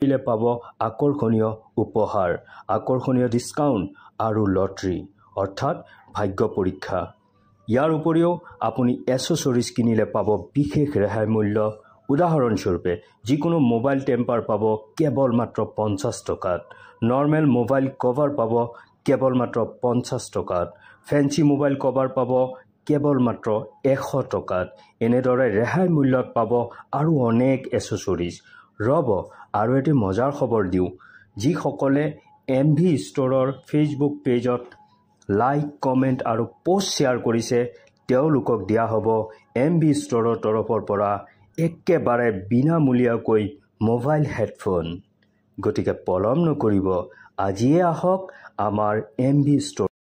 কৰিলে পাব আকৰ্ষণীয় উপহাৰ, আকৰ্ষণীয় ডিছকাউণ্ট আৰু লটাৰী অৰ্থাৎ ভাগ্য পৰীক্ষা। ইয়াৰ উপৰিও আপুনি এচেছৰিজ কিনিলে পাব বিশেষ ৰেহাই মূল্য। উদাহৰণস্বৰূপে যিকোনো মোবাইল টেম্পাৰ পাব কেৱল মাত্ৰ 50 টকাত, নৰ্মেল মোবাইল কভাৰ পাব কেৱল মাত্ৰ 50 টকাত, ফেঞ্চি মোবাইল কভাৰ পাব কেৱল মাত্ৰ 100 টকাত। এনেদৰে ৰেহাই মূল্যত পাব আৰু অনেক এচেছৰিজ। ৰ'ব আৰু এটি মজাৰ খবৰ দিওঁ, যিসকলে MV ষ্ট'ৰৰ ফেচবুক পেজত লাইক, কমেণ্ট আৰু পোষ্ট শ্বেয়াৰ কৰিছে তেওঁলোকক দিয়া হ'ব MV ষ্ট'ৰৰ তৰফৰ পৰা একেবাৰে বিনামূলীয়াকৈ মোবাইল হেডফোন। গতিকে পলম নকৰিব, আজিয়ে আহক আমাৰ MV ষ্ট'ৰ।